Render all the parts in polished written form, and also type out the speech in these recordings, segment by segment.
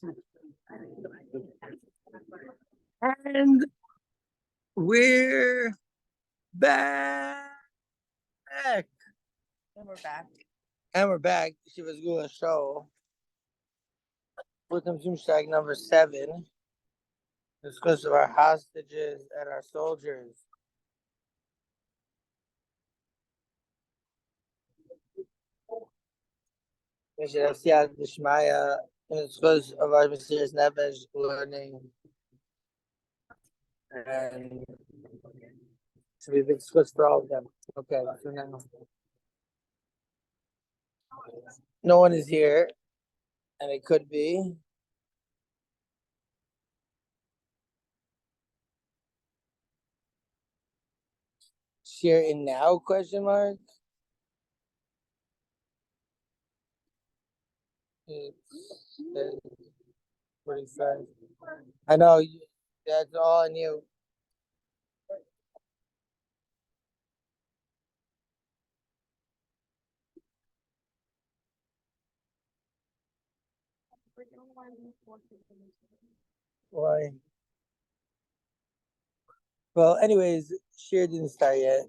And we're back. And we're back. She was doing a show. Welcome to ZOOMSHTEIG number 7. Discuss of our hostages and our soldiers. We should have Siyat Dishmaya in the discuss of our mysterious Nevesh learning. And so we've discussed for all of them. Okay, so now no one is here, and it could be. Share in now, question mark? It's 45. I know, that's all I knew. Why? Well, anyways, Share didn't start yet.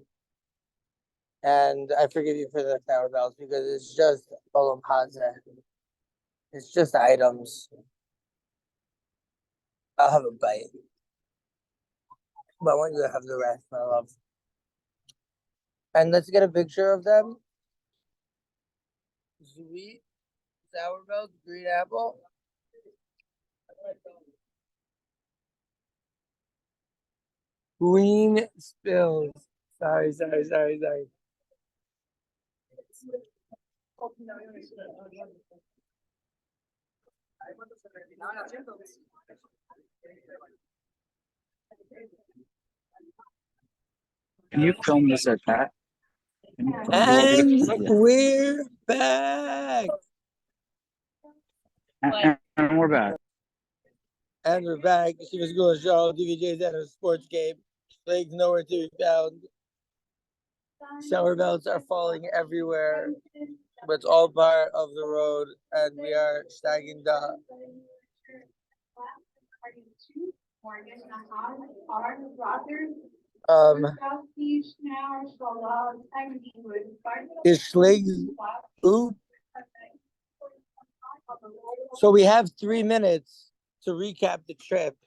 And I forgive you for the flower bells because it's just Olam Hazeh. It's just items. I'll have a bite. But I want you to have the rest, my love. And let's get a picture of them. Sweet sour bells, green apple. Green spills. Sorry. Can you film this at that? And we're back. And we're back. And we're back. She was going to show DVJ's at a sports game. Legs nowhere to be found. Shower belts are falling everywhere. But it's all part of the road. And we are Shteigin da. Is Schlig's oop. So we have 3 minutes to recap the trip.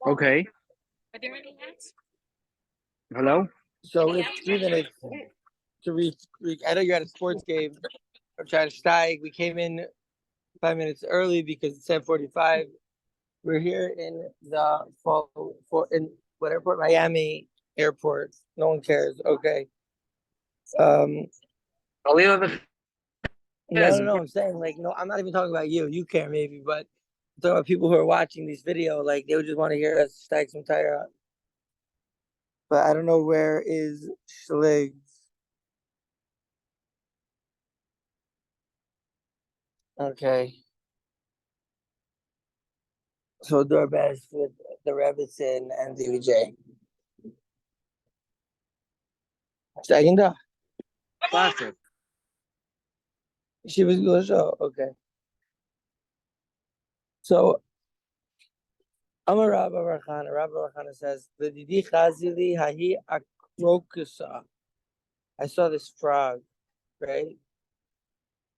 Okay. Are there any hats? Hello? So it's 3 minutes to I know you're at a sports game. I'm trying to Steig. We came in 5 minutes early because it's 10:45. We're here in the in what airport? Miami airport. No one cares. Okay. No. I'm saying like no. I'm not even talking about you. You care maybe, but I'm talking about people who are watching this video. Like they would just want to hear us stack some tire out. But I don't know where is Schlig. Okay. So do our best with the Rebbitzin and DVJ. Shteigin da. Classic. She was going to show. Okay. So Amar Rabba Barchana says, "L'didi chazili hahi akrokusa." I saw this frog, right?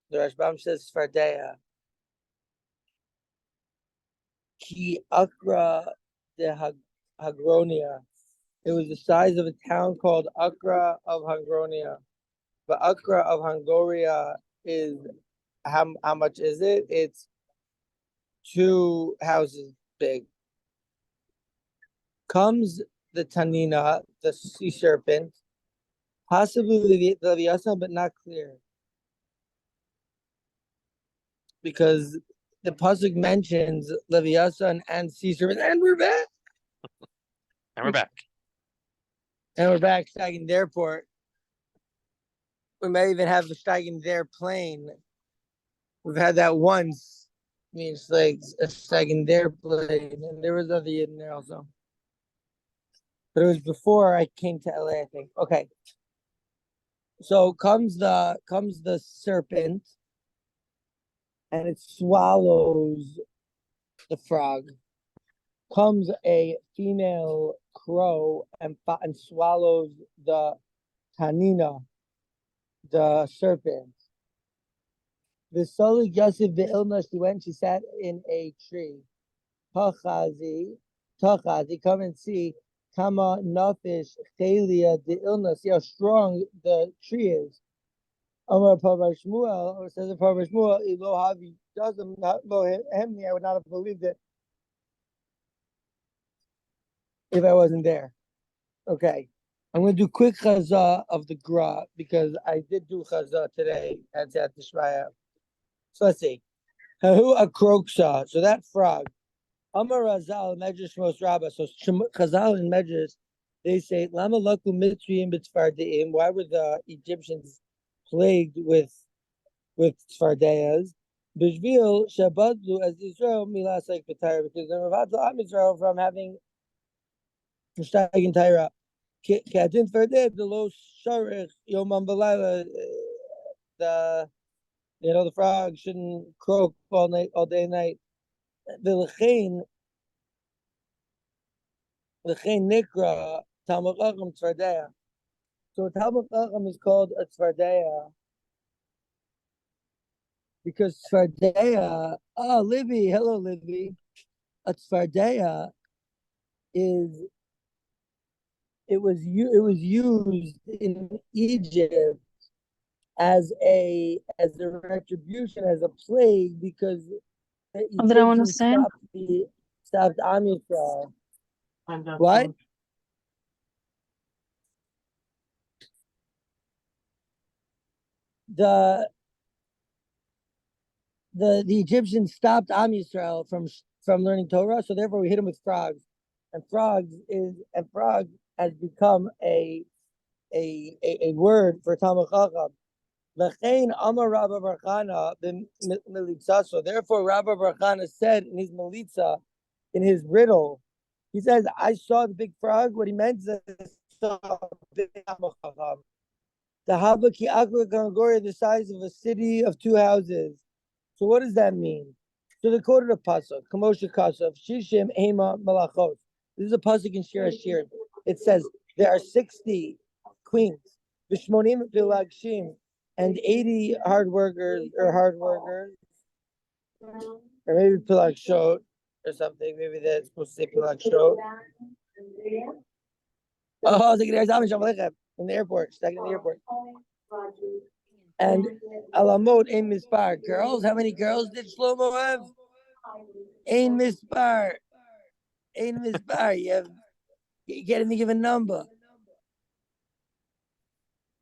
The Rashbam says Sfardeya. Ki Akra de Hagronia. It was the size of a town called Akra of Hagronia. But Akra of Hangoria is how much is it? It's 2 houses big. Comes the Tanina, the sea serpent, possibly the Leviathan, but not clear. Because the Pasuk mentions Leviathan and sea serpent, and we're back. And we're back. And we're back, Shteigin Airport. We may even have the Shteigin thereplane. We've had that once. I mean, it's like a Shteigin thereplane, and there was other in there also. But it was before I came to LA, I think. Okay. So comes the serpent, and it swallows the frog. Comes a female crow and swallows the tanina, the serpent. The Soli Yosef Ve'ilna, she went, she sat in a tree. Tachazi, come and see. Kama Nafish Chelia the illness. See how strong the tree is. Amar Pava Shmuel, or says Pava Shmuel, Elo Havi doesn't not lo hemni. I would not have believed it if I wasn't there. Okay. I'm going to do quick chazah of the gra because I did do chazah today at Tishmaya. So let's see. Hahu akroksa. So that frog. Amar Razal Medrash Mos Rabbah. So Chazal in Medrash, they say, Lama laku mitzriyim b'tzfardeim. Why were the Egyptians plagued with tzfardeyas? Bishvil shabadlu as Israel milasek b'tayra, because they're mavadlu am Israel from having Shteigin Tyra. Kadin tzfardeh the lo sharich yomam b'layla. The frog shouldn't croak all day and night. The L'chein nikra Talmud Chacham tzfardeya. So Talmud Chacham is called a tzfardeya because tzfardeya. Oh, Libby, hello, Libby. A tzfardeya was used in Egypt as a retribution, as a plague, because the Egyptians stopped Am Yisrael. What? The Egyptians stopped Am Yisrael from learning Torah, so therefore we hit them with frogs, and frog has become a word for Talmud Chacham. L'chein Amar Rabba Bar Chana b'militza. So therefore Rabba Bar Chana said in his militza, in his riddle, he says, I saw the big frog. What he meant is that I saw the big Talmud Chacham. The Habaki Akla Gangoria, the size of a city of two houses. So what does that mean? So the quoted a pasuk, Kamosha Kasov, Shishim Ema Malachos. This is a pasuk in Shir Hashirim. It says there are 60 queens, Vishmonim Pilagshim, and 80 hard workers, or maybe Pilagshot or something. Maybe that's supposed to say Pilagshot. Oh, in the airport, stuck in the airport. And Alamot Ein Mispar. Girls, how many girls did Shlomo have? Ein Mispar. Ein Mispar. You can't even give a number.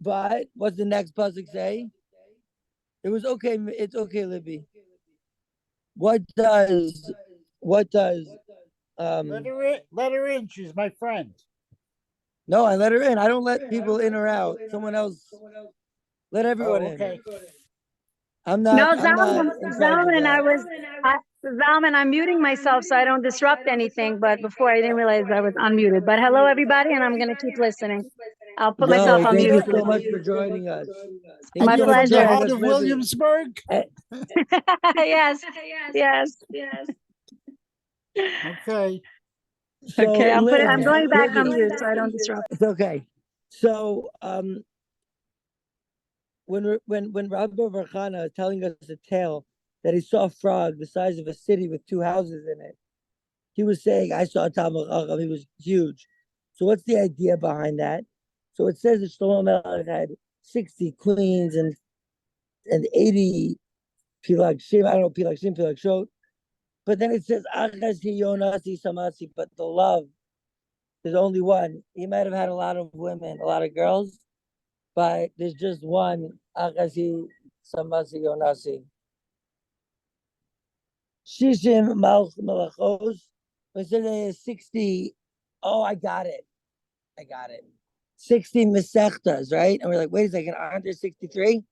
But what's the next pasuk say? It was okay. It's okay, Libby. What does let her in. She's my friend. No, I let her in. I don't let people in or out. Someone else. Let everyone in. I'm not. No, I'm not in charge of that. Zalman, I'm muting myself so I don't disrupt anything. But before I didn't realize I was unmuted. But hello, everybody, and I'm going to keep listening. I'll put myself on Thank mute. you so much for joining us. My You're pleasure. from the heart of Williamsburg? Yes. Okay. So, Okay, I'm going back on Libby, mute so I don't disrupt. It's okay. So, when Rabbi Bar Chana is telling us a tale that he saw a frog the size of a city with two houses in it, he was saying, I saw Talmud Chacham, he was huge. So what's the idea behind that? So it says that Shlomo Melech had 60 queens and 80 Pilagshim, I don't know, Pilagshim, Pilagshot. But then it says, Achasi Yonasi Samasi, but the love, there's only one. He might have had a lot of women, a lot of girls, but there's just one, Achasi Samasi Yonasi. Shishim Malachos. When there's 60, oh, I got it. 60 Mesechtas, right? And we're like, wait a second, aren't there 63?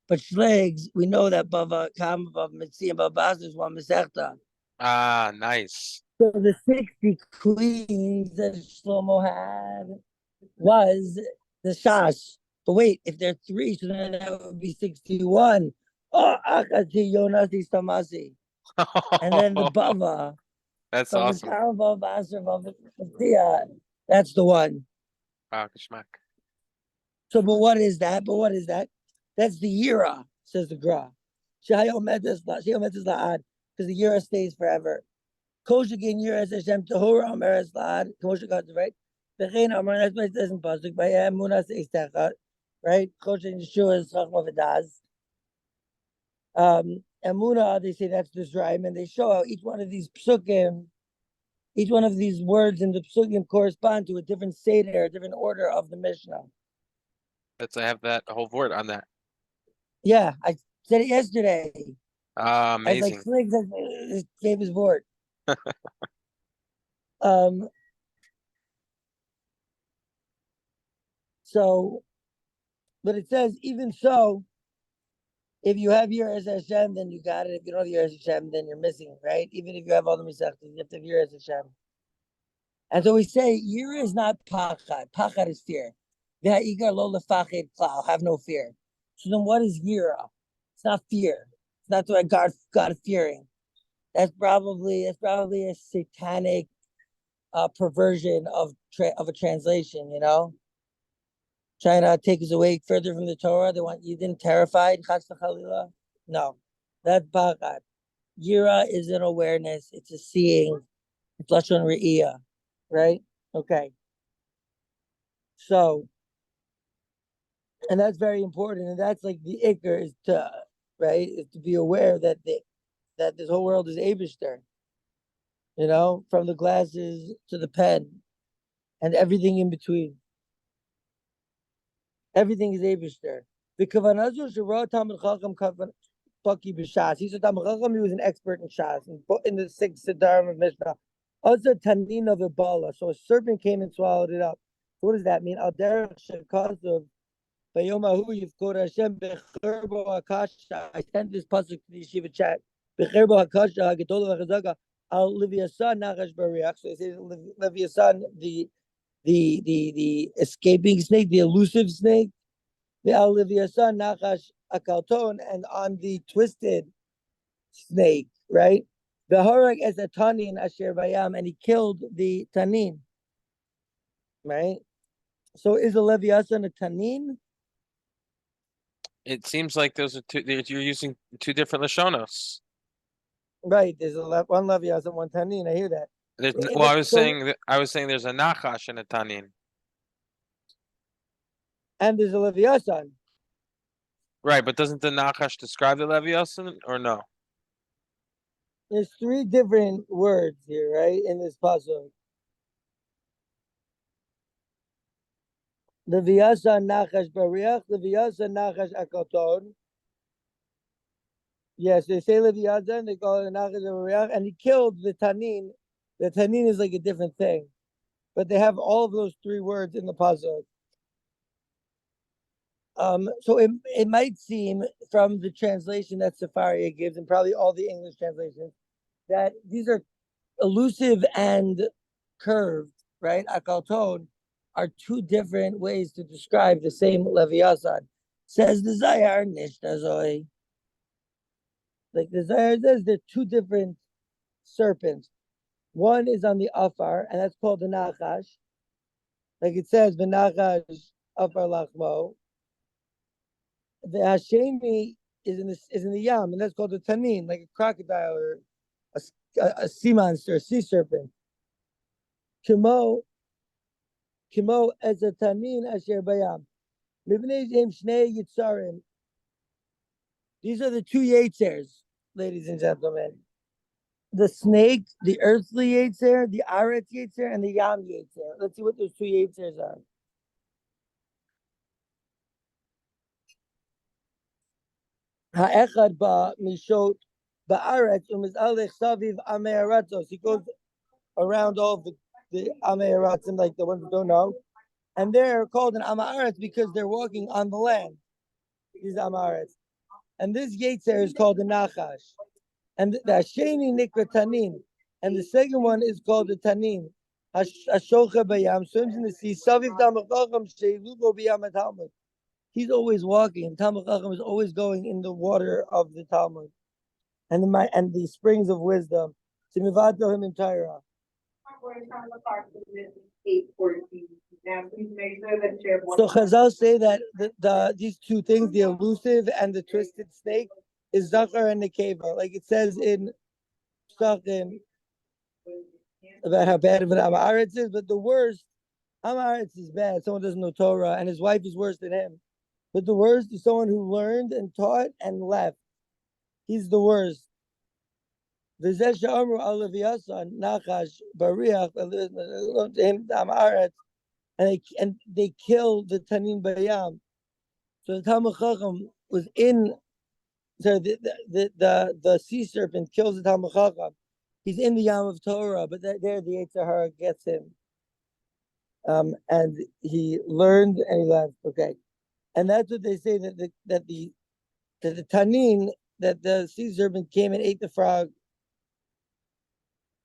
But Shlegs, we know that Bava, Kam, Bava, Mitzia, Bava, Basra is one Mesechta. Ah, nice. So the 60 queens that Shlomo had was the Shas. But wait, if they're three, so then that would be 61. Oh, Akati Yonasi Stamasi. And then the Bava That's from the awesome. Karava Basra of the that's the one. Wow, geschmack. So, but what is that? That's the Yira, says the Gra. Because the Yira stays forever. Koshagin Yira says Hashem Tahura Omeres Lad. Kosha got it right. The Chain Amar, that's why it says in Pasuk, by Munas Istechat, right? Kosha Yeshua is Chachma V'daz. Emuna, they say that's the Zraim, and they show how each one of these psukim, each one of these words in the psukim correspond to a different seder, a different order of the Mishnah. I have that whole word on that. Yeah, I said it yesterday. Amazing. As like Sniggs gave his word. So, but it says, even so, if you have Yiras Hashem, then you got it. If you don't have Yiras Hashem, then you're missing, right? Even if you have all the Mesechtas, you have to have Yiras Hashem. And so we say, Yira is not Pachad. Pachad is fear. Ve'ha'ikar lo lefachid klal, have no fear. So then what is Yira? It's not fear. It's not the God fearing. That's probably a satanic perversion of a translation, you know? Trying to take us away further from the Torah. They want you then terrified. No, that's Pachad. Yira is an awareness. It's a seeing. It's Lashon Re'iyah, right? Okay. So, and that's very important. And that's like the Iker is to, right, is to be aware that that this whole world is Abishter, you know, from the glasses to the pen and everything in between. Everything is Abishter. The Kavanazu Shara Talmud Chacham Baki B'Shas. He's a Talmud Chacham. He was an expert in Shas, in the 6 Siddharim of Mishnah. Also Tanin of Ibala. So a serpent came and swallowed it up. So what does that mean? Al Derech Shekazov Bayomahu Yivkod Hashem Becherbo Hakasha. I sent this pasuk to the yeshiva chat. Becherbo Hakasha Hagedol V'Chazaga Al Leviasan Nachash Bariach. So it says Leviasan, the escaping snake, the elusive snake, the Al Leviasan Nachash Akalton, and on the twisted snake, right? The Harag as a Tanin Asher Bayam, and he killed the Tanin, right? So is a Leviasan a Tanin? It seems like those are two. You're using two different lashonos. Right. There's one Leviasan, one Tanin. I hear that. Well, I was saying there's a nachash and a tanin. And there's a Leviasan. Right, but doesn't the nachash describe the leviathan or no? There's 3 different words here, right, in this pasuk. Leviasan Nachash Bariach, Leviasan Nachash Akaton. Yes, they say Leviasan, they call it Nachash Bariach, and he killed the Tanin. The Tanin is like a different thing. But they have all of those 3 words in the pasuk. So it might seem from the translation that Sefaria gives, and probably all the English translations, that these are elusive and curved, right? Akalton are 2 different ways to describe the same Leviathan. Says the Zayar Nishtazoi. Like the Zayar says, they're 2 different serpents. One is on the Afar, and that's called the Nachash. Like it says, the Nachash Afar Lachmo. The Hashemi is in the Yam, and that's called the Tanin, like a crocodile or a sea monster, a sea serpent. Kimo as a Tanin Asher Bayam. These are the 2 Yetzers, ladies and gentlemen. The snake, the earthly Yetzer, the Aretz Yetzer, and the Yam Yetzer. Let's see what those 2 Yetzers are. Ha'echad ba mishot ba'aretz u'mizalech saviv amei aratzos. He goes around all the amei aratzim, like the ones who don't know, and they're called an amaretz because they're walking on the land. These amaretz, and this yetzer is called the nachash, and the hasheni nikra tanin, and the second one is called the tanin. Hashocha bayam, swims in the sea. Saviv damachacham sheilugo b'yam talmud. he's always walking. The Talmud Chacham is always going in the water of the Talmud and the springs of wisdom. To mivato him in Torah. So Chazal say that these two things, the elusive and the twisted snake, is Zachar and Nekeva. Like it says in Shteigin about how bad of an Haaretz is, but the worst, Haaretz is bad. Someone doesn't know Torah, and his wife is worse than him. But the worst is someone who learned and taught and left. He's the worst. And they killed the Tanin Bayam. So the Talmud Chacham was in. So the sea serpent kills the Talmud Chacham. He's in the Yam of Torah, but there the Yetzer Hara gets him. And he learned and he left. Okay, and that's what they say that the Tanin, that the sea serpent came and ate the frog.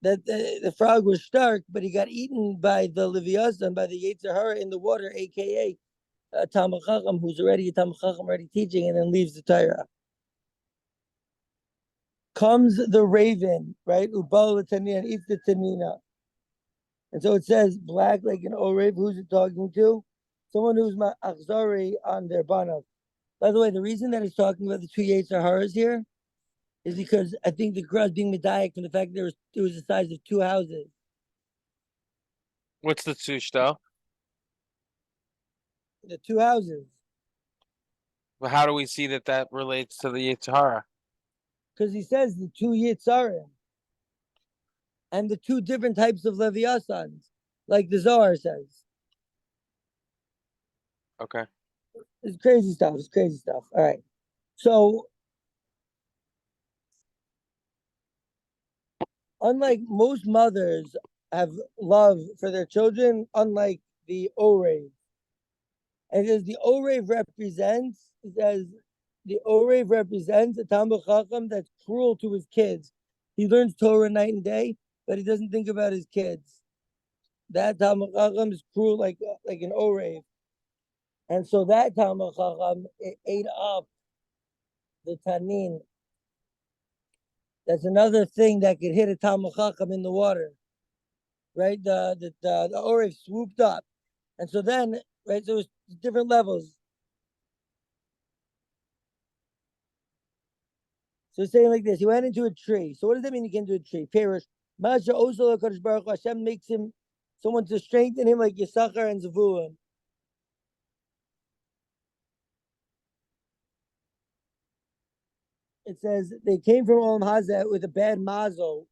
That the frog was stark, but he got eaten by the Leviathan, by the Yetzer Hara in the water, aka a Talmud Chacham who's already a Talmud Chacham, already teaching, and then leaves the Torah. Comes the raven, right? Ubal Tanina, and eats the Tanina. And so it says, black like an Orev. Who's it talking to? Someone who's Achzari on their Banav. By the way, the reason that it's talking about the two Yetzer Haras here is because I think the Gra is being medayek from the fact that it was the size of two houses. What's the ZOOMSHTEIG? The two houses. But how do we see that relates to the Yetzer Hara? Because he says the two Yitzarim and the two different types of Leviathans, like the Zohar says. Okay. It's crazy stuff. It's crazy stuff. All right. So, unlike most mothers have love for their children, unlike the Orev. And as the Orev represents, it says, the Orev represents a Talmud Chacham that's cruel to his kids. He learns Torah night and day, but he doesn't think about his kids. That Talmud Chacham is cruel like an Orev. And so that Talmud Chacham ate up the Tanin. That's another thing that could hit a Talmud Chacham in the water. Right? The Orev swooped up. And so then, right, so it was different levels. So it's saying like this, he went into a tree. So what does that mean he came to a tree? Perush. Masha Osala Kadosh Baruch Hu, Hashem makes him someone to strengthen him like Yisachar and Zavulun. It says they came from Olam Hazeh with a bad mazel.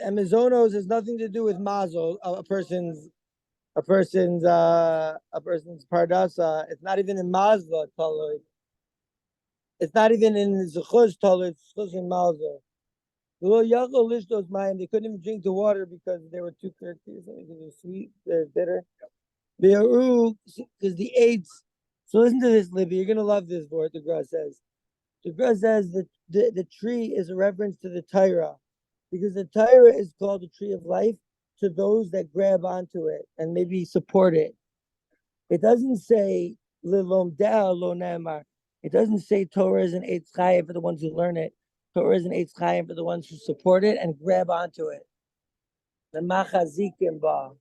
And mizonos has nothing to do with mazel, a person's pardasa. It's not even in mazla talui. It's not even in zechus talui. It's zechus in mazel. They couldn't even drink the water because they were too curty. They're sweet, they're bitter. Because the AIDS. So listen to this, Libby. You're gonna love this word. The Gra says. The Gra says that the tree is a reference to the Torah, because the Torah is called the tree of life to those that grab onto it and maybe support it. It doesn't say lilomdeh lo nemar. It doesn't say Torah is an eitz chayim for the ones who learn it. Torah is an eitz chayim for the ones who support it and grab onto it. The machazikim ba.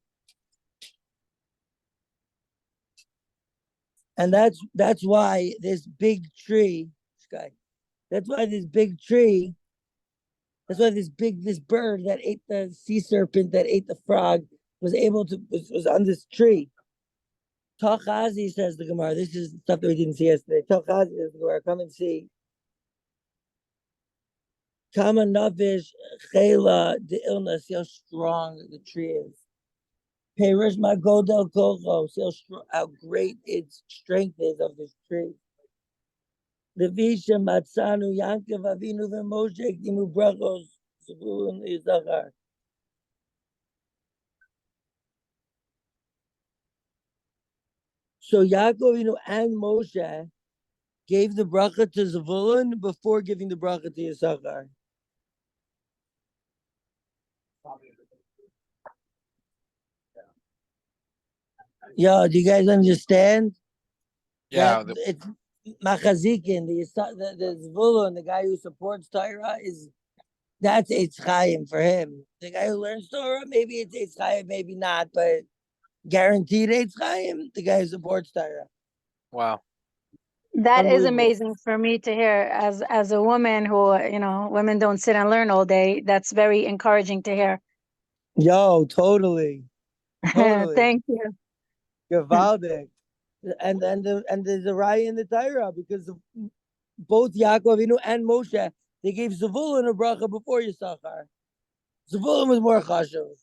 And that's why this big tree, that's why this bird that ate the sea serpent, that ate the frog, was on this tree. Talchazi, says the Gemara. This is stuff that we didn't see yesterday. Talchazi says the Gemara. Come and see. Kama navish chela, the illness, see how strong the tree is. Perush magodel kocho, see how great its strength is of this tree. The Visha Matsanu Yankav Avinu v'Moshe Kimu Brachos Zavulun Yisachar. So Yaakov Avinu and Moshe gave the bracha to Zavulun before giving the bracha to Yisachar. Yeah, do you guys understand? Yeah, it's Machazikin, the Zvulun, the guy who supports Torah, that's Eitz Chaim for him. The guy who learns Torah, maybe it's Eitz Chaim, maybe not, but guaranteed Eitz Chaim, the guy who supports Torah. wow. That is Unbelievable. amazing for me to hear as a woman who, women don't sit and learn all day. That's very encouraging to hear. Yo, totally. Thank you. Gavaldik. And there's a raya in the Torah because both Yaakov Avinu and Moshe, they gave Zavulun a bracha before Yisachar. Zavulun was more chashuv.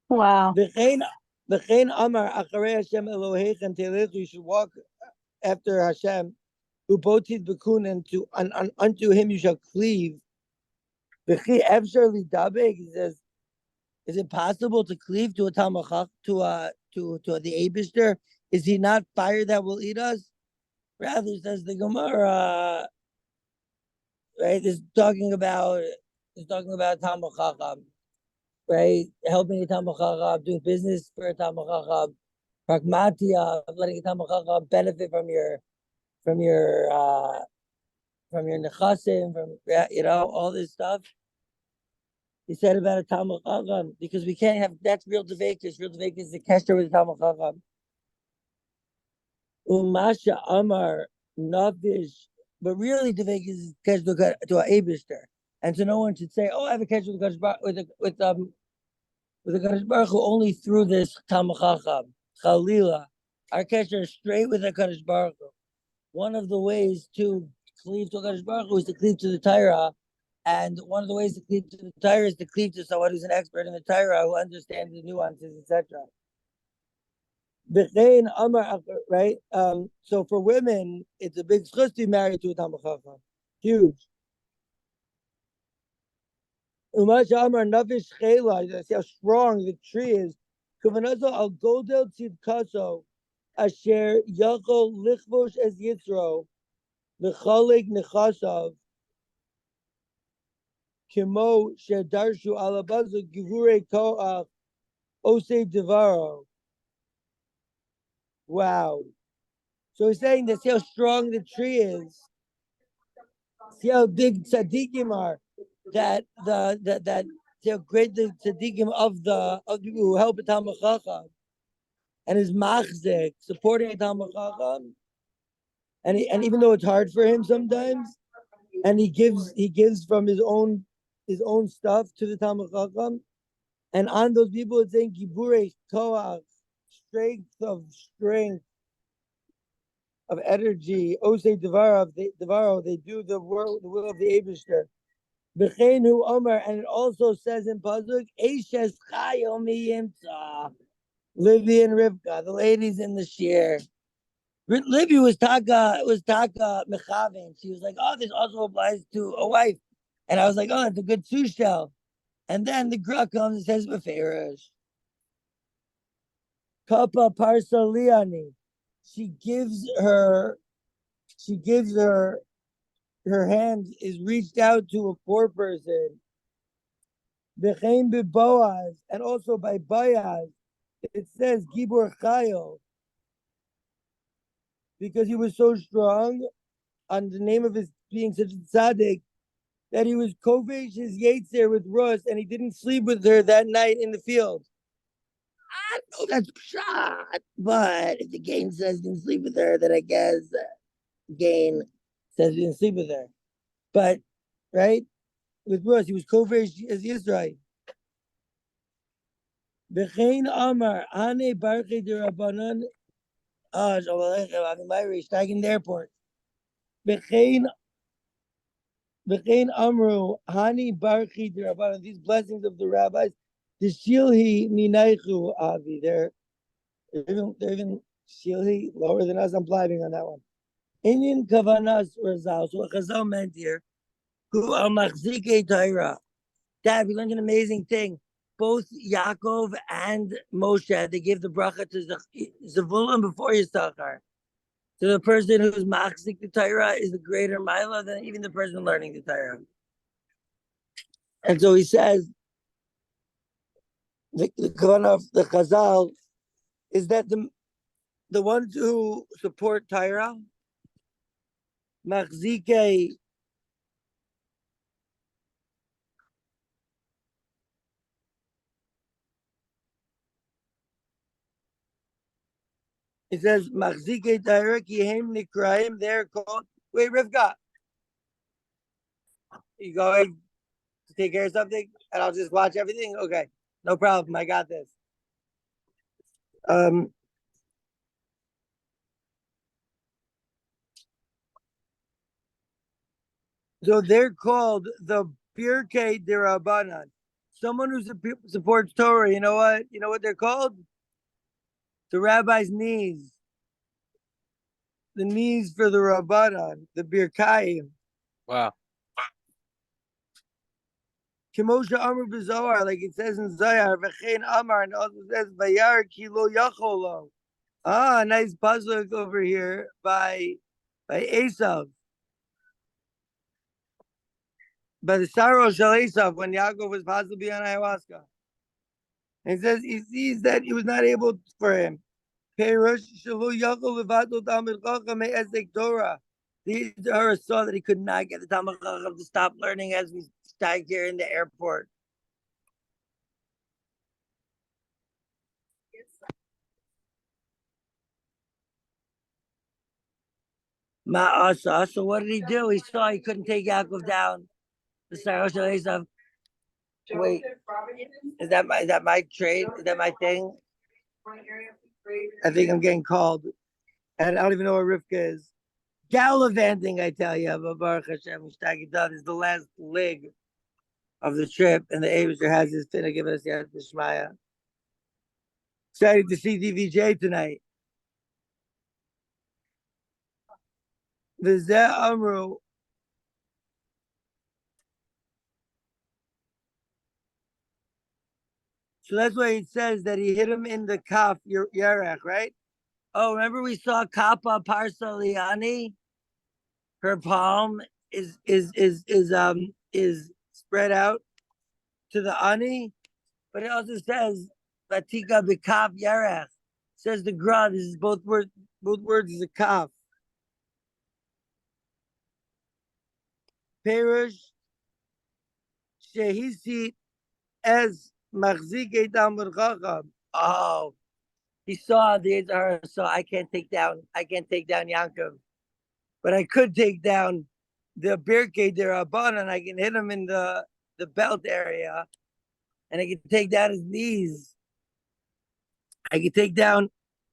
Wow. V'chein amar acharei Hashem Eloheichem telechu, you should walk after Hashem. Ubotid b'kun, and unto him you shall cleave. V'chi efshar lidabek, he says, is it possible to cleave to a Talmachach, to the Eibishter? Is he not fire that will eat us? Rather, says the Gemara, right? It's talking about Talmud Chacham, right? Helping a Talmud Chacham, doing business for a Talmud Chacham, pragmatia, letting a Talmud Chacham benefit from your nechasim, all this stuff. He said about a Talmud Chacham, because we can't have, that's real Dveikus. Real Dveikus is the kesher with a Talmud Chacham. Umasha Amar Navish, but really Dveikus is kesher to a Eibishter. And so no one should say, "Oh, I have a kesher with the Kadosh Baruch Hu only through this Talmud Chacham." Chalila, our kesher is straight with the Kadosh Baruch Hu. One of the ways to cleave to Kadosh Baruch Hu is to cleave to the Torah, and one of the ways to cleave to the Torah is to cleave to someone who's an expert in the Torah who understands the nuances, etc. Right? So for women, it's a big schus to be married to a Talmud Chacham. Huge. Umash Amar Navish Chela, see how strong the tree is. Kuvanazo al Godel Tzidkaso, Asher Yachol Lichvosh Es Yitzro, Nechalik Nechasav, Kimo Shedarshu Alabazu Givure Koach, Ose Devaro. Wow. So he's saying that, see how strong the tree is. See how big tzaddikim are. That see how great the tzaddikim of the people who help a Talmud Chacham, and his machzik supporting a Talmud Chacham, and even though it's hard for him sometimes, and he gives from his own stuff to the Talmud Chacham, and on those people it's saying Giburei Koach, strength of energy. Osei Devaro, they do the will of the Eibishter. B'cheinu Omer, and it also says in Pashut, Eishes Chayo Miyimtza, Livy and Rivka, the ladies in the shir. Livy was taka mechavin. She was like, "Oh, this also applies to a wife," and I was like, "Oh, that's a good sushel." And then the Gra comes and says, "Perush." Kappa Parsa Liani. She gives her hand is reached out to a poor person. B'chein b'Boaz, and also by Boaz, it says Gibor Chayil, because he was so strong on the name of his being such a tzaddik that he was kovesh his yetzer with Rus, and he didn't sleep with her that night in the field. I know that's shot, but if the Gain says he didn't sleep with her, then I guess Gain says he didn't sleep with her. But right with Rus, he was kovesh as Yisrael. B'chein Amar Ane Barche de Rabbanan. Shteigin airport. B'chein Amru Hani Barchi de Rabbanan. These blessings of the rabbis. The Shilhi Minaichu Avi. They're even Shilhi lower than us. I'm blinding on that one. Indian Kavanas Razal. So what Chazal meant here. Who are Machzike Torah. Dad, we learned an amazing thing. Both Yaakov and Moshe, they gave the bracha to Zavulun before Yisachar. So the person who's machzik the Torah is the greater mila than even the person learning the Torah. And so he says, the kavanah of the Chazal is that the ones who support Tyra, Machzike. It says Machzike Tyra Kihem Nikraim. They're called. Wait, Rivka, you going to take care of something, and I'll just watch everything. Okay, no problem. I got this. So they're called the Birkei Dirabanan. Someone who supports Torah. You know what? You know what they're called? The rabbi's knees. The knees for the Rabbanan, the Birkayim. Wow. Kimosha Amr B'Zohar, like it says in Zayar, V'chein Amar, and also says Vayar Kilo Yacholo. Ah, nice puzzle over here by Esav. By the sorrow Shal Esav, when Yaakov was possibly on ayahuasca. And it says he sees that he was not able for him. Perush Shalu Yachol Levato Talmid Chacham Me'ezek Torah. The Torah saw that he could not get the Talmid Chacham to stop learning as we stayed here in the airport. Ma'asa. So what did he do? He saw he couldn't take Yaakov down. The Sarosh Esav. Wait, is that my trade? Is that my thing? I think I'm getting called, and I don't even know where Rivka is. Gallivanting, I tell you, but Baruch Hashem, Shteigin is the last leg of the trip, and the Abisher has his finna give us the Shmaya. Excited to see DVJ tonight. V'zeh Amru. So that's why it says that he hit him in the kaf Yerech, right? Oh, remember we saw Kappa Parsa Liani? Her palm is spread out to the ani, but it also says Vatika B'Kaf Yerech. Says the Gra. This is both words is a kaf. Perush Shehisi as Machzike Talmid Chacham. Oh, he saw the Yitzhar, so I can't take down Yaakov, but I could take down the Birkei Derabanan. I can hit him in the belt area, and I can take down his knees. I can take down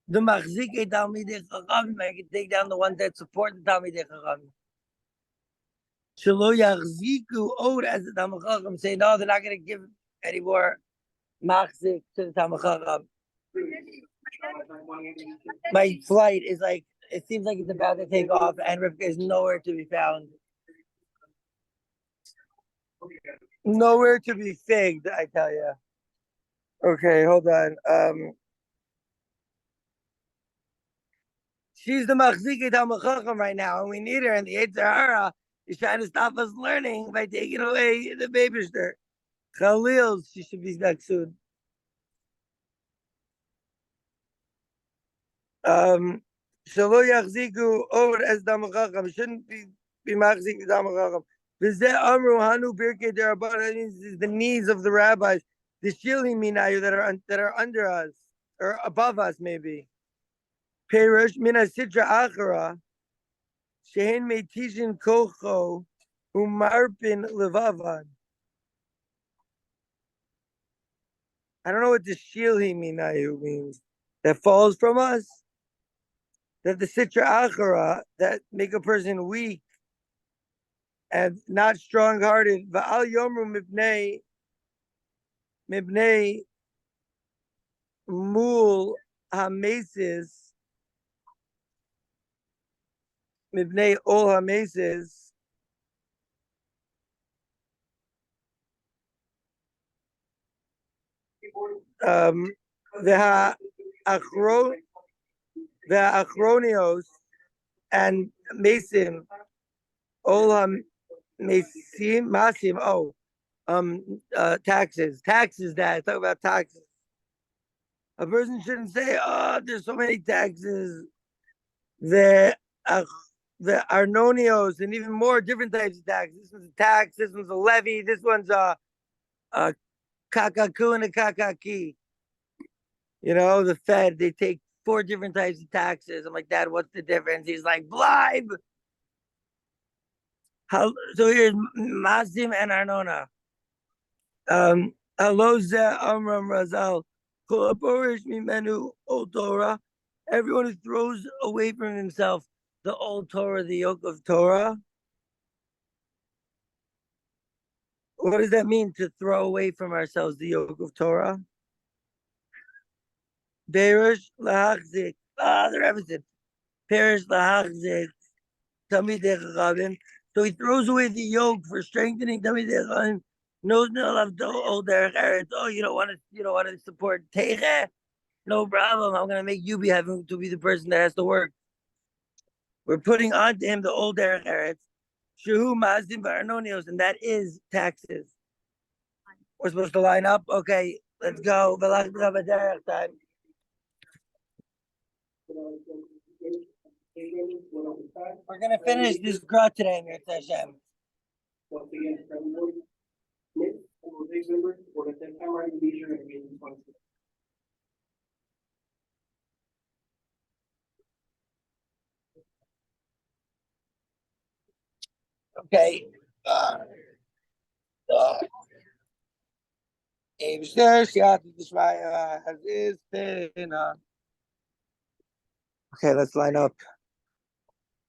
the Machzike Talmidei Chachamim. I can take down the ones that support the Talmidei Chachamim. Shelo Yachziku Od as the Talmid Chacham. Say no, they're not going to give any more Machzik to the Talmid Chacham. My flight is like, it seems like it's about to take off, and Rivka is nowhere to be found. Nowhere to be figged, I tell you. Okay, hold on. She's the Machzike Talmid Chacham right now, and we need her. And the Yetzer Hara is trying to stop us learning by taking away the babyster. Khalil, she should be back soon. Shalo Yachziku Od as Talmid Chacham. Shouldn't be Machzik Talmid Chacham. V'zeh Amru Hanu Birkei Derabanan is the knees of the rabbis. The Shili Minayu that are under us or above us, maybe. Perush Mina Sitra Achara Shehin Meitishin Kocho Umarpin Levavan. I don't know what the Shili Minayu means. That falls from us. That the Sitra Achara that make a person weak and not strong-hearted. Va'al Yomru Mibnei Mul Hamesis Mibnei Ol Hamesis the Achronios and Masim Ol Masim taxes. Taxes, Dad. Talk about taxes. A person shouldn't say, "Oh, there's so many taxes." The the arnonios and even more different types of tax. This one's a tax. This one's a levy. This one's a kakaku and a kakaki. You know, the Fed, they take 4 different types of taxes. I'm like, Dad, what's the difference? He's like, bribe. So here's Masim and Arnona. Aloza Amram Razal. Mimenu Old Torah. Everyone who throws away from himself the old Torah, the yoke of Torah. What does that mean to throw away from ourselves the yoke of Torah? Perush lahachzik. The Rebbe said, Perush lahachzik. Talmidei Chachamim. So he throws away the yoke for strengthening Talmidei Chachamim. Knows no love the old derech eretz. Oh, you don't want to support Teiche? No problem. I'm gonna make you be having to be the person that has to work. We're putting onto him the old derech eretz. Shehu mazdim v'arnonios, and that is taxes. We're supposed to line up. Okay, let's go. We're gonna finish this grot today, Mirza Hashem. Okay. As is. Okay, let's line up.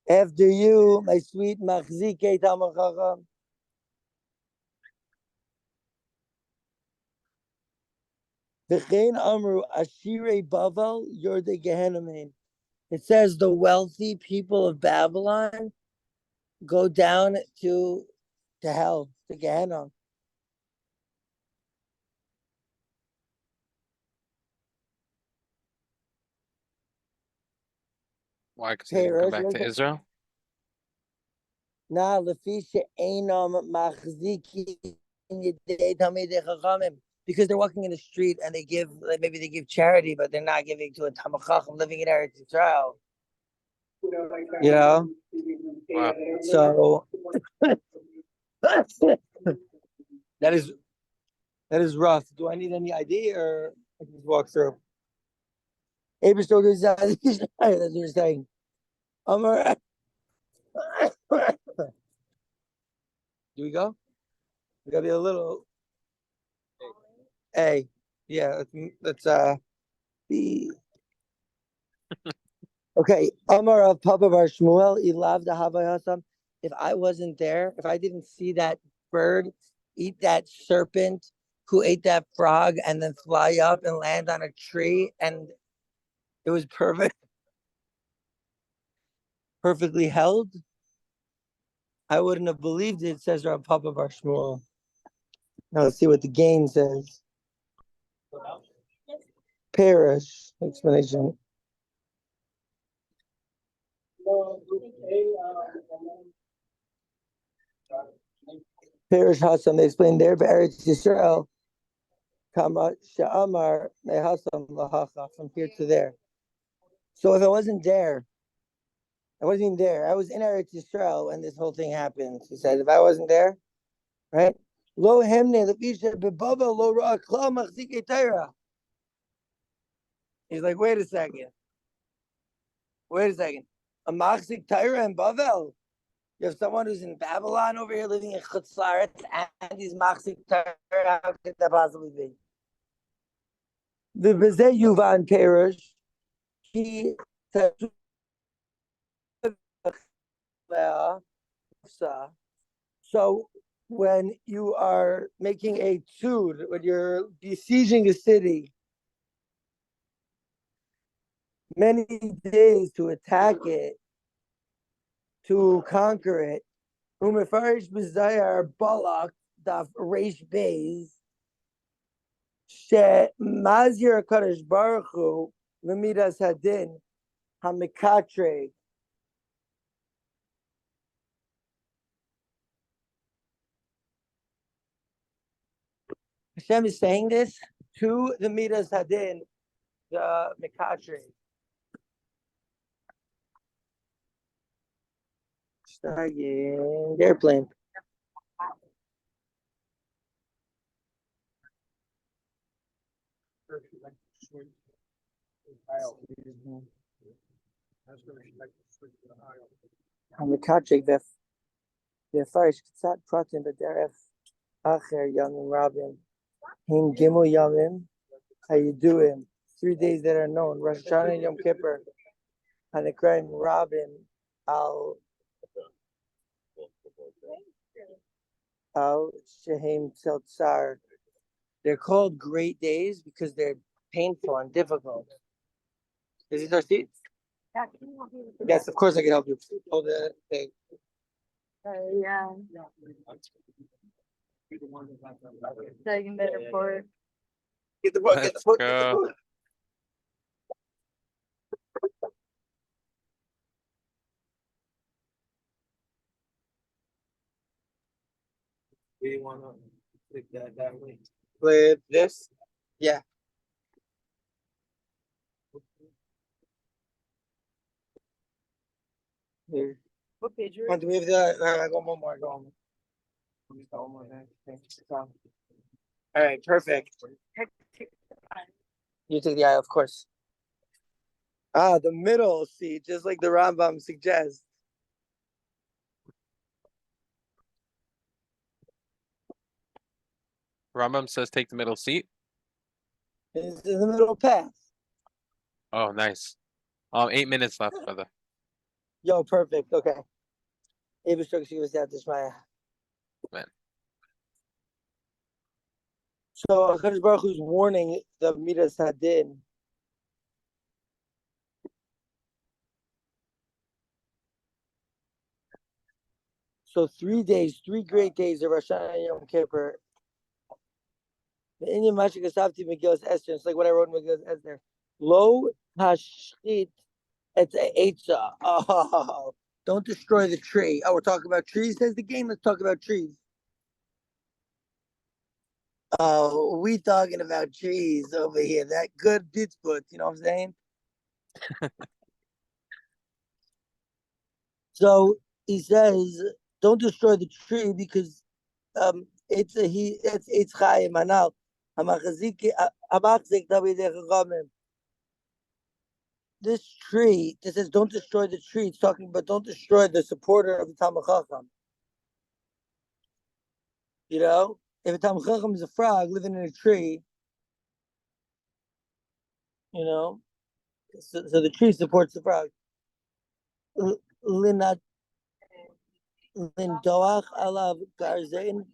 After you, my sweet Machzike Talmid Chacham. V'chein amru ashirei Bavel yordei Gehenamin. It says the wealthy people of Babylon go down to hell, to Gehenna. Why? Because he didn't come back to Israel? Na lefi she'enam machzikin yedei Talmidei Chachamim. Because they're walking in the street and they give, like maybe they give charity, but they're not giving to a Talmid Chacham living in Eretz Yisrael. You know? Wow. So that is rough. Do I need any ID or I can just walk through? That's what you're saying. Amar. Do we go? We gotta be a little. Hey, yeah. Let's be. Okay. Amar of Papa Bar Shmuel. Ilav the Havayasam. If I wasn't there, if I didn't see that bird eat that serpent who ate that frog and then fly up and land on a tree, and it was perfectly held, I wouldn't have believed it, says Rav Papa Bar Shmuel. Now let's see what the game says. Perush explanation. Perush Hasam, they explain there, but Eretz Yisrael, Kama Sha'amar Mehasam Lahacha, from here to there. So if I wasn't there, I wasn't even there. I was in Eretz Yisrael when this whole thing happened. He said, if I wasn't there, right? Lo hemne lepisha bebava lo ra'a kla machzikei Torah. He's like, wait a second. A machzik Torah in Bavel. You have someone who's in Babylon over here living in Chutzlaret and he's machzik Torah. How could that possibly be? The Bezeh Yuvan Perush. He said, so when you are making a tzud, when you're besieging a city, many days to attack it, to conquer it, Umefarish B'Zayar Balak Daf Reish Beis She Mazir HaKadosh Baruch Hu L'midas Hadin HaMekatre. Hashem is saying this to the Midas Hadin the Mikatre. Shteigin, the airplane. Hamocher Es Hasfina קצת פרטים בדרך אחר ימים רבים. הם גימל ימים הידועים. 3 days that are known. Rosh Hashanah and Yom Kippur. הנקראים רבים al shehem tzeltzar. They're called great days because they're painful and difficult. Is this our seat? Yes, of course I can help you. Hold the thing. Yeah. Taking the report. Get the book, get the Let's book, get the go. book. Do you want to click that way? Flip this? Yeah. Here. What page are Want to move the? I got one more. I got one more. All right, perfect. You take the eye, of course. Ah, the middle seat, just like the Rambam suggests. Rambam says take the middle seat. It's in the middle path. Oh, nice. 8 minutes left, brother. Yo, perfect. Okay. Maybe structure was out this Maya. Man. So HaKadosh Baruch Hu's warning the Midas Hadin. So 3 days, 3 great days of Rosh Hashanah and Yom Kippur. The Indian Mashik Asafti Megillas Esther. It's like what I wrote in Megillas Esther. Lo hashchit et eitza. Oh, don't destroy the tree. Oh, we're talking about trees, says the game. Let's talk about trees. Oh, we talking about trees over here. That good Ditzput, you know what I'm saying? So he says, don't destroy the tree because it's chayim anal. This tree, this says, don't destroy the tree. It's talking about don't destroy the supporter of the Talmud Chacham. You know, if a Talmud Chacham is a frog living in a tree, you know, so the tree supports the frog. Lindoach alav garzain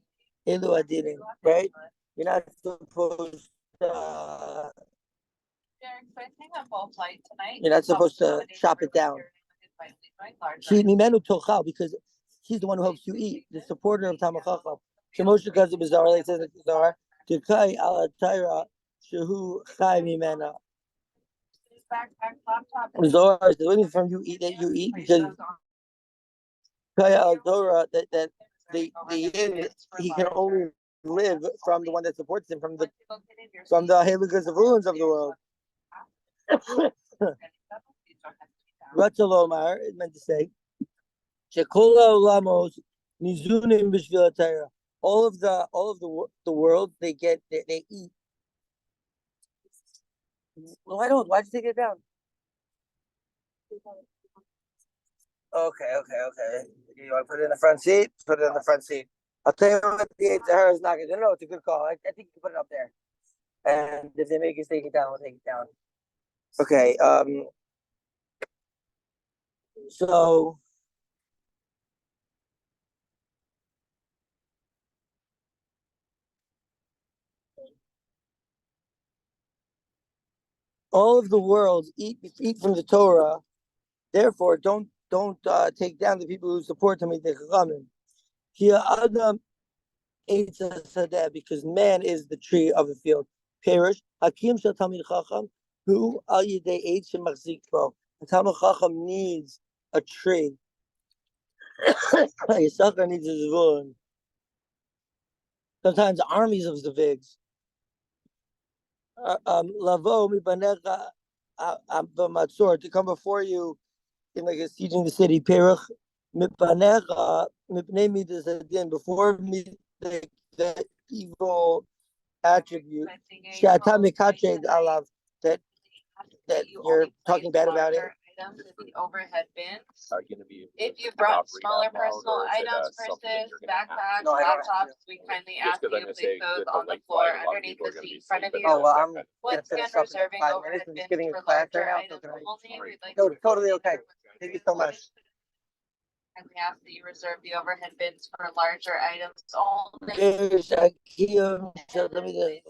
elu adinim, right? You're not supposed to. You're not supposed to chop it down. Because he's the one who helps you eat, the supporter of Talmud Chacham. Hamocher Es Hasfina, like it says in the Zohar, Tikai ala Taira shehu chai mimena. Zohar is the living from you eat that you eat because Tikai ala Torah that the he can only live from the one that supports him from the Halukas of ruins of the world. Ratzalomar is meant to say, Shekola Olamos Nizunim B'Shvil HaTorah. All of the world they eat. Well, why'd you take it down? Okay. You want to put it in the front seat? Put it in the front seat. I'll tell you what the Sahara is not gonna. No, it's a good call. I think you can put it up there. And if they make us take it down, we'll take it down. Okay. So all of the world eat from the Torah. Therefore, don't take down the people who support Tamid Chachamim. Here, Adam eats because man is the tree of the field. Perush Hakim Shel Tamid Chacham, who Al Yidei Eitz Shemachzik Bo. The Talmud Chacham needs a tree. Yisachar needs a zvun. Sometimes armies of zvigs. Lavo mibanecha b'matzor, to come before you in like a sieging the city. Perush mibanecha mipnei midas adin, before me the evil attribute. She'ata mikached alav, that you're talking bad about it. Items in the overhead bins. Are gonna be If you brought operating smaller out loud, personal or is it, items, something that purses, you're gonna have to backpacks, No, I don't have laptops, we kindly Just ask you 'cause I'm to gonna place say those that the on the light floor flight, a lot of underneath people the are gonna seat be in front of sleeping. you. Oh, well, I'm gonna Once finish again, up in reserving 5 overhead minutes. I'm just bins getting in for class larger right now. items So only. We'd like no, to totally okay. Thank you so much. And we ask that you reserve the overhead bins for larger items only. There's a kiyum, so let me just,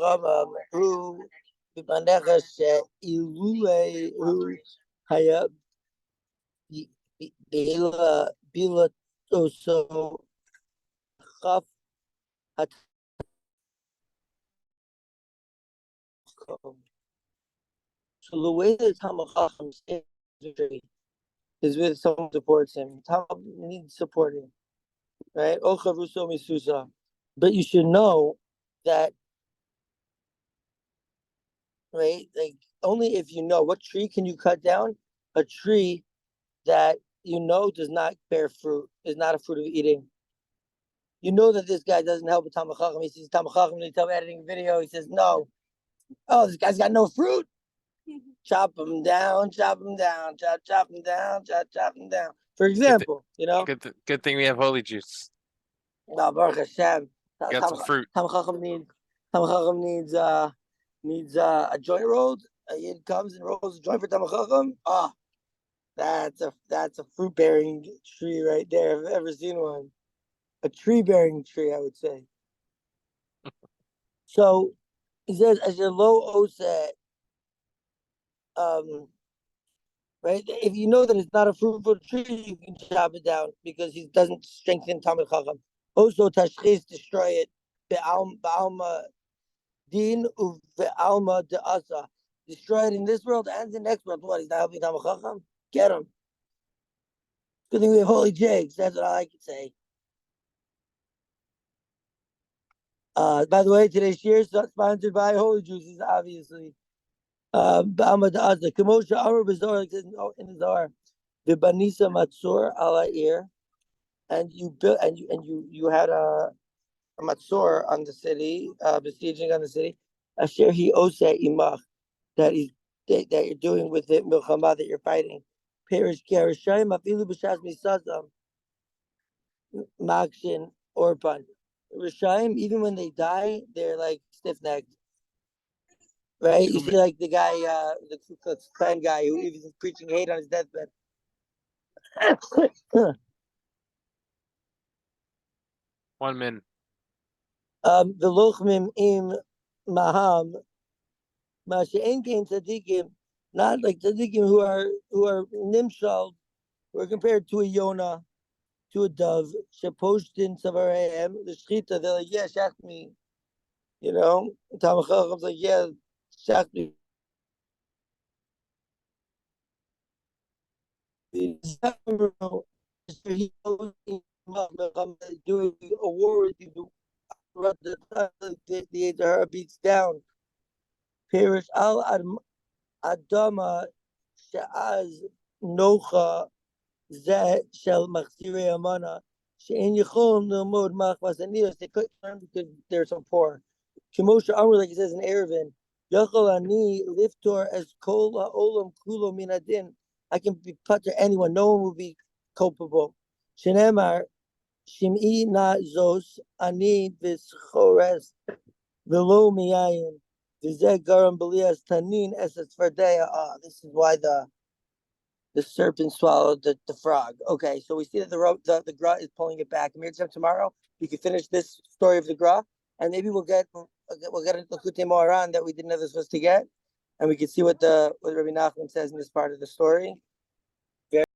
who, b'manecha she'ilule, who, haya, bila, so, chaf, hatkom. So the way that Talmud Chacham is with someone who supports him. Talmud needs supporting, right? Ocha Ruso Misusa. But you should know that, right? Like, only if you know what tree can you cut down? A tree that you know does not bear fruit, is not a fruit of eating. You know that this guy doesn't help with Talmud Chacham. He sees Talmud Chacham and he's editing a video. He says, no. Oh, this guy's got no fruit. Chop him down, chop him down, chop him down, chop him down. For example, you know, Good thing we have holy juice. no, Baruch Hashem. Got some fruit. Talmud Chacham needs a joint rolled. A yid comes and rolls a joint for Talmud Chacham. Oh, that's a fruit bearing tree right there. If I've ever seen one, a tree bearing tree, I would say. So he says, as your low oset, right? If you know that it's not a fruitful tree, you can chop it down because he doesn't strengthen Talmud Chacham. Also, tashchis, destroy it. Be'alma din u've'alma de'asa. Destroy it in this world and the next world. What, he's not helping Talmud Chacham? Get him. Good thing we have holy jigs. That's what I like to say. By the way, today's shir is sponsored by Holy Juices, obviously. Ba'alma de'asa. Kamosha Amr B'Zohar, like in the Zohar. The Banisa Matzor ala Ir, and you built and you had a Matzor on the city, besieging on the city. Asher he ose imach, that you're doing with it milchama, that you're fighting. Perish kerishayim afilu b'shas misazam makshin orpan. Rishayim, even when they die, they're like stiff necked. Right? You see, like the guy, the Ku Klux Klan guy who even preaching hate on his deathbed. 1 minute. The lochmim im maham, mashe'en kein tzaddikim, not like tzaddikim who are nimshal, who are compared to a Yonah, to a dove. Sheposhtin savarehem, the shchita. They're like, yeah, shach me. You know, Talmud Chacham's like, yeah, shach me. Doing a war with you. The Sahara beats down. Perish al Adama she'az nocha zeh shel machzirei amana she'en yichol lelmod machmas aniyos. They couldn't learn because they're so poor. Kimosha Amr, like it says in Eruvin, Yachol ani liftor as kol ha'olam kulo min adin. I can be put to anyone. No one will be culpable. Shenemar shim'i na zos ani v'schores v'lo miyayin. This is why the serpent swallowed the frog. Okay, so we see that the gra is pulling it back. Tomorrow we can finish this story of the gra, and maybe we'll get into Likutei Moharan that we didn't know this was to get, and we can see what Rabbi Nachman says in this part of the story.